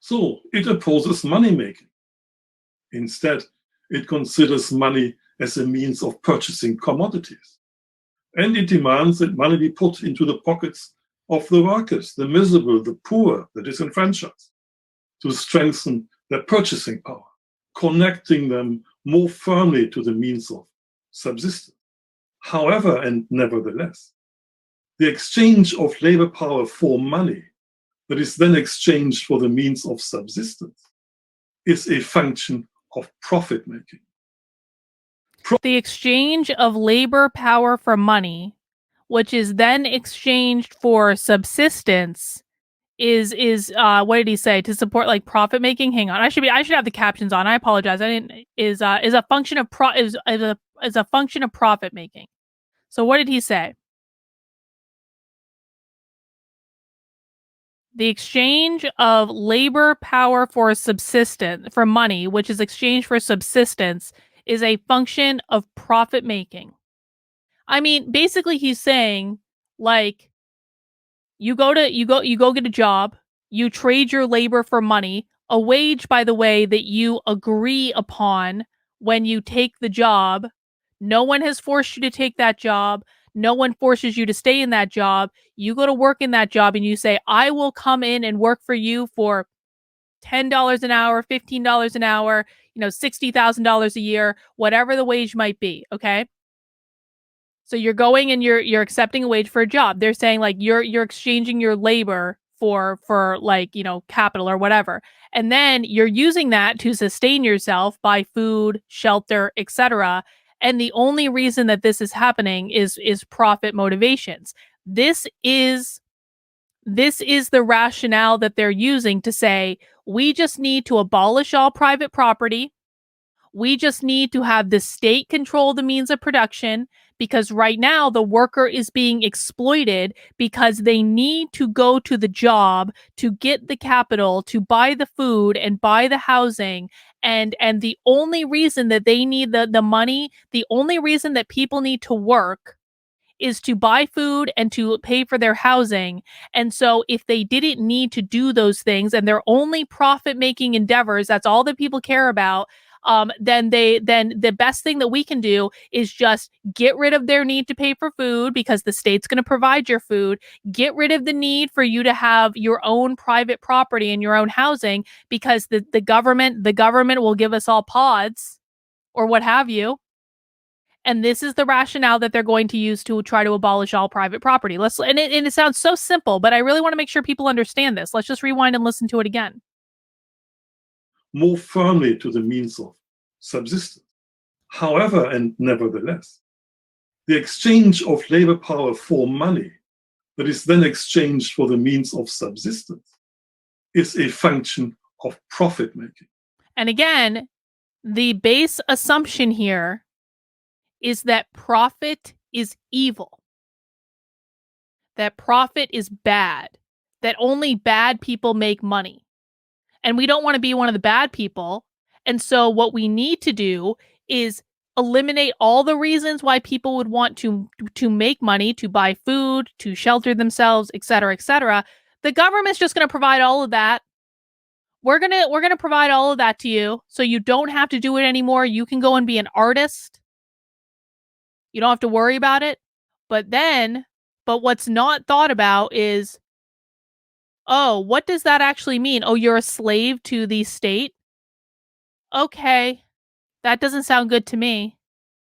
So it opposes money making. Instead, it considers money as a means of purchasing commodities. And it demands that money be put into the pockets of the workers, the miserable, the poor, the disenfranchised, to strengthen their purchasing power, connecting them more firmly to the means of subsistence. However, and nevertheless, the exchange of labor power for money that is then exchanged for the means of subsistence is a function of profit making. The exchange of labor power for money, which is then exchanged for subsistence, is what did he say? To support like profit making? Hang on, I should have the captions on. I apologize. I didn't. Is a function of is a function of profit making. So what did he say? The exchange of labor power for money, which is exchanged for subsistence, is a function of profit making. I mean, basically he's saying, like, you go get a job, you trade your labor for money, a wage, by the way, that you agree upon when you take the job. No one has forced you to take that job. No one forces you to stay in that job. You go to work in that job and you say, I will come in and work for you for $10 an hour, $15 an hour, $60,000 a year, whatever the wage might be. Okay. So you're going and you're accepting a wage for a job. They're saying like you're exchanging your labor for like, capital or whatever. And then you're using that to sustain yourself, buy food, shelter, etc. And the only reason that this is happening is profit motivations. This is the rationale that they're using to say we just need to abolish all private property. We just need to have the state control the means of production, because right now the worker is being exploited because they need to go to the job to get the capital, to buy the food and buy the housing. And the only reason that they need the money, the only reason that people need to work is to buy food and to pay for their housing. And so if they didn't need to do those things and they're only profit-making endeavors, that's all that people care about, then the best thing that we can do is just get rid of their need to pay for food because the state's going to provide your food. Get rid of the need for you to have your own private property and your own housing because the government will give us all pods or what have you. And this is the rationale that they're going to use to try to abolish all private property. And it sounds so simple, but I really want to make sure people understand this. Let's just rewind and listen to it again. More firmly to the means of subsistence. However, and nevertheless, the exchange of labor power for money that is then exchanged for the means of subsistence is a function of profit making. And again, the base assumption here is that profit is evil, that profit is bad, that only bad people make money. And we don't want to be one of the bad people. And so what we need to do is eliminate all the reasons why people would want to make money, to buy food, to shelter themselves, etc., etc. The government's just going to provide all of that. We're going to provide all of that to you so you don't have to do it anymore. You can go and be an artist. You don't have to worry about it. But what's not thought about is, oh, what does that actually mean? Oh, you're a slave to the state? Okay, that doesn't sound good to me.